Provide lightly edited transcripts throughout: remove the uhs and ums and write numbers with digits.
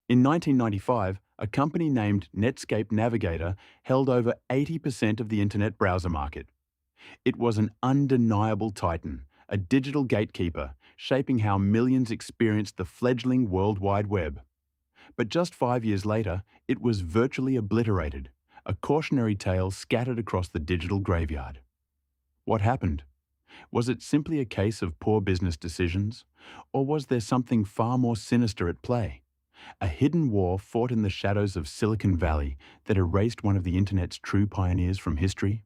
In 1995, a company named Netscape Navigator held over 80% of the internet browser market. It was an undeniable titan, a digital gatekeeper, shaping how millions experienced the fledgling World Wide Web. But just 5 years later, it was virtually obliterated, a cautionary tale scattered across the digital graveyard. What happened? Was it simply a case of poor business decisions, or was there something far more sinister at play? A hidden war fought in the shadows of Silicon Valley that erased one of the internet's true pioneers from history?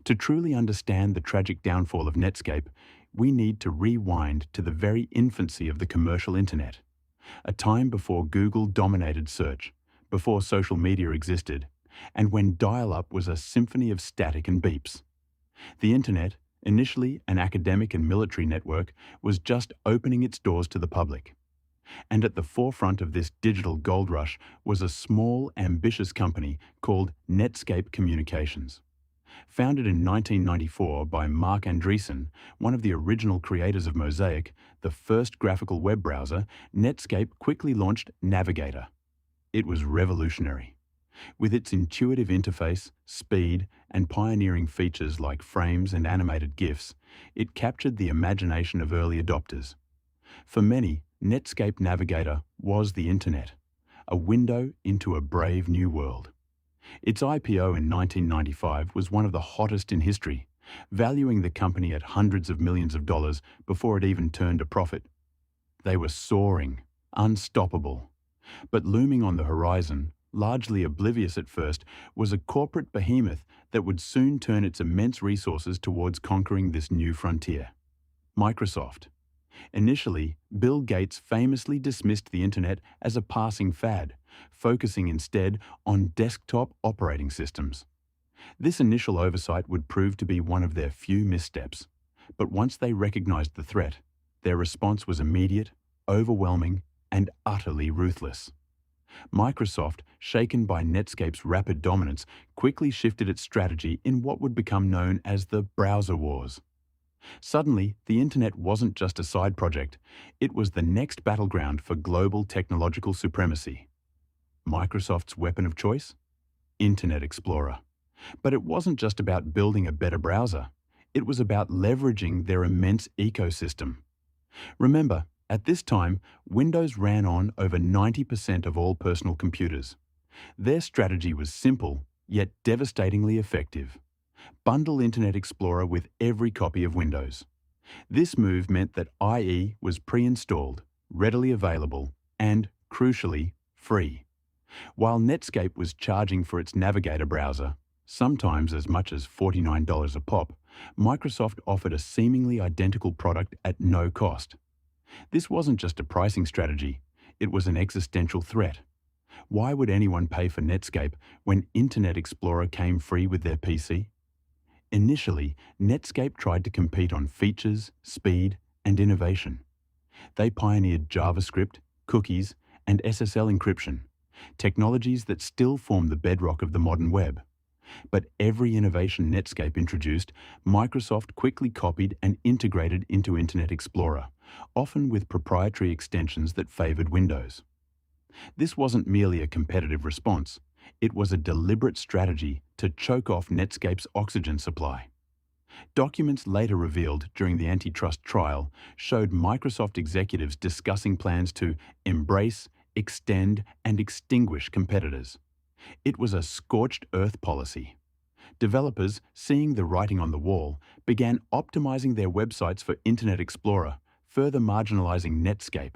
To truly understand the tragic downfall of Netscape, we need to rewind to the very infancy of the commercial internet, a time before Google dominated search, before social media existed, and when dial-up was a symphony of static and beeps. The internet, initially an academic and military network, was just opening its doors to the public. And at the forefront of this digital gold rush was a small, ambitious company called Netscape Communications. Founded in 1994 by Mark Andreessen, one of the original creators of Mosaic, the first graphical web browser, Netscape quickly launched Navigator. It was revolutionary. With its intuitive interface, speed, and pioneering features like frames and animated GIFs, it captured the imagination of early adopters. For many, Netscape Navigator was the internet, a window into a brave new world. Its IPO in 1995 was one of the hottest in history, valuing the company at hundreds of millions of dollars before it even turned a profit. They were soaring, unstoppable. But looming on the horizon, largely oblivious at first, was a corporate behemoth that would soon turn its immense resources towards conquering this new frontier: Microsoft. Initially, Bill Gates famously dismissed the internet as a passing fad, focusing instead on desktop operating systems. This initial oversight would prove to be one of their few missteps, but once they recognized the threat, their response was immediate, overwhelming, and utterly ruthless. Microsoft, shaken by Netscape's rapid dominance, quickly shifted its strategy in what would become known as the browser wars. Suddenly, the internet wasn't just a side project, it was the next battleground for global technological supremacy. Microsoft's weapon of choice? Internet Explorer. But it wasn't just about building a better browser, it was about leveraging their immense ecosystem. Remember, at this time, Windows ran on over 90% of all personal computers. Their strategy was simple, yet devastatingly effective. Bundle Internet Explorer with every copy of Windows. This move meant that IE was pre-installed, readily available, and, crucially, free. While Netscape was charging for its Navigator browser, sometimes as much as $49 a pop, Microsoft offered a seemingly identical product at no cost. This wasn't just a pricing strategy, it was an existential threat. Why would anyone pay for Netscape when Internet Explorer came free with their PC? Initially, Netscape tried to compete on features, speed, and innovation. They pioneered JavaScript, cookies, and SSL encryption, technologies that still form the bedrock of the modern web. But every innovation Netscape introduced, Microsoft quickly copied and integrated into Internet Explorer, often with proprietary extensions that favored Windows. This wasn't merely a competitive response. It was a deliberate strategy to choke off Netscape's oxygen supply. Documents later revealed during the antitrust trial showed Microsoft executives discussing plans to embrace, extend, and extinguish competitors. It was a scorched earth policy. Developers, seeing the writing on the wall, began optimizing their websites for Internet Explorer, further marginalizing Netscape.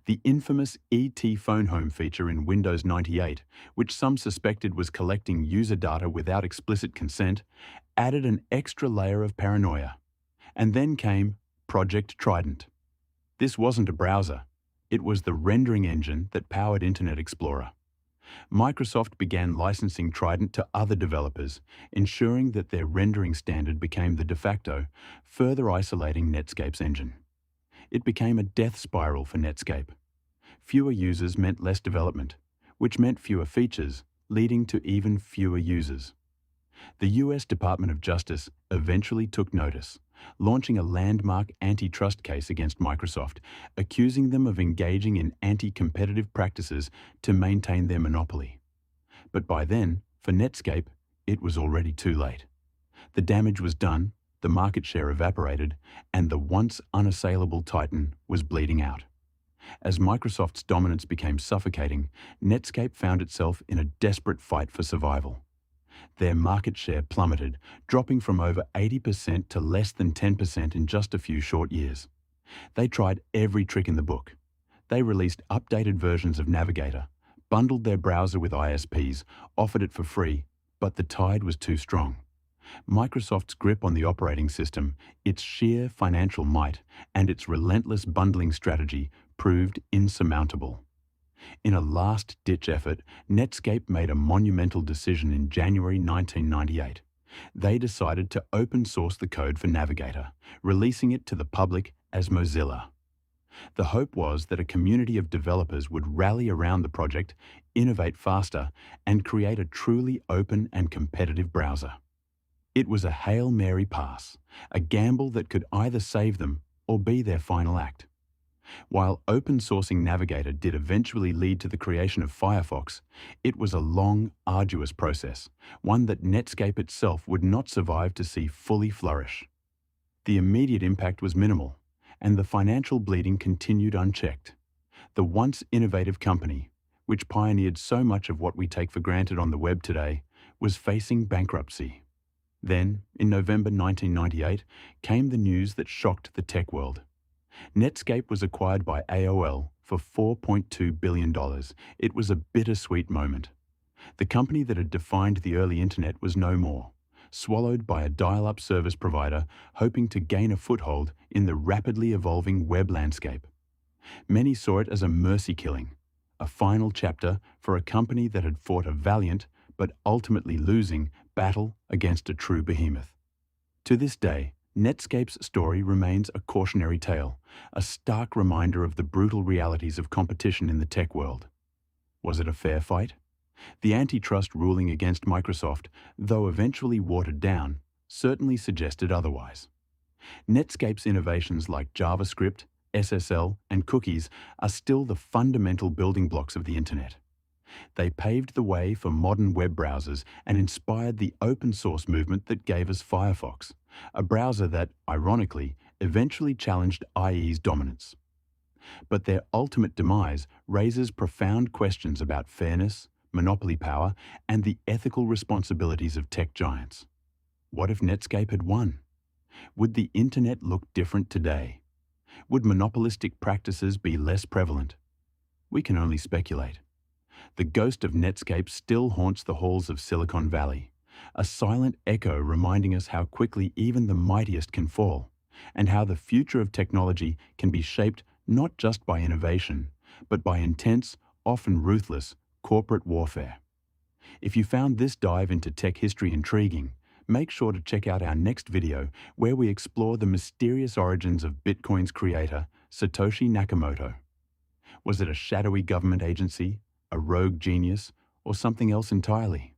The infamous ET Phone Home feature in Windows 98, which some suspected was collecting user data without explicit consent, added an extra layer of paranoia. And then came Project Trident. This wasn't a browser. It was the rendering engine that powered Internet Explorer. Microsoft began licensing Trident to other developers, ensuring that their rendering standard became the de facto, further isolating Netscape's engine. It became a death spiral for Netscape. Fewer users meant less development, which meant fewer features, leading to even fewer users. The US Department of Justice eventually took notice, launching a landmark antitrust case against Microsoft, accusing them of engaging in anti-competitive practices to maintain their monopoly. But by then, for Netscape, it was already too late. The damage was done, the market share evaporated, and the once unassailable titan was bleeding out. As Microsoft's dominance became suffocating, Netscape found itself in a desperate fight for survival. Their market share plummeted, dropping from over 80% to less than 10% in just a few short years. They tried every trick in the book. They released updated versions of Navigator, bundled their browser with ISPs, offered it for free, but the tide was too strong. Microsoft's grip on the operating system, its sheer financial might, and its relentless bundling strategy proved insurmountable. In a last-ditch effort, Netscape made a monumental decision in January 1998. They decided to open-source the code for Navigator, releasing it to the public as Mozilla. The hope was that a community of developers would rally around the project, innovate faster, and create a truly open and competitive browser. It was a Hail Mary pass, a gamble that could either save them or be their final act. While open-sourcing Navigator did eventually lead to the creation of Firefox, it was a long, arduous process, one that Netscape itself would not survive to see fully flourish. The immediate impact was minimal, and the financial bleeding continued unchecked. The once innovative company, which pioneered so much of what we take for granted on the web today, was facing bankruptcy. Then, in November 1998, came the news that shocked the tech world. Netscape was acquired by AOL for $4.2 billion. It was a bittersweet moment. The company that had defined the early internet was no more, swallowed by a dial-up service provider hoping to gain a foothold in the rapidly evolving web landscape. Many saw it as a mercy killing, a final chapter for a company that had fought a valiant, but ultimately losing, battle against a true behemoth. To this day, Netscape's story remains a cautionary tale, a stark reminder of the brutal realities of competition in the tech world. Was it a fair fight? The antitrust ruling against Microsoft, though eventually watered down, certainly suggested otherwise. Netscape's innovations like JavaScript, SSL, and cookies are still the fundamental building blocks of the internet. They paved the way for modern web browsers and inspired the open-source movement that gave us Firefox, a browser that, ironically, eventually challenged IE's dominance. But their ultimate demise raises profound questions about fairness, monopoly power, and the ethical responsibilities of tech giants. What if Netscape had won? Would the internet look different today? Would monopolistic practices be less prevalent? We can only speculate. The ghost of Netscape still haunts the halls of Silicon Valley, a silent echo reminding us how quickly even the mightiest can fall, and how the future of technology can be shaped not just by innovation, but by intense, often ruthless, corporate warfare. If you found this dive into tech history intriguing, make sure to check out our next video where we explore the mysterious origins of Bitcoin's creator, Satoshi Nakamoto. Was it a shadowy government agency, a rogue genius, or something else entirely?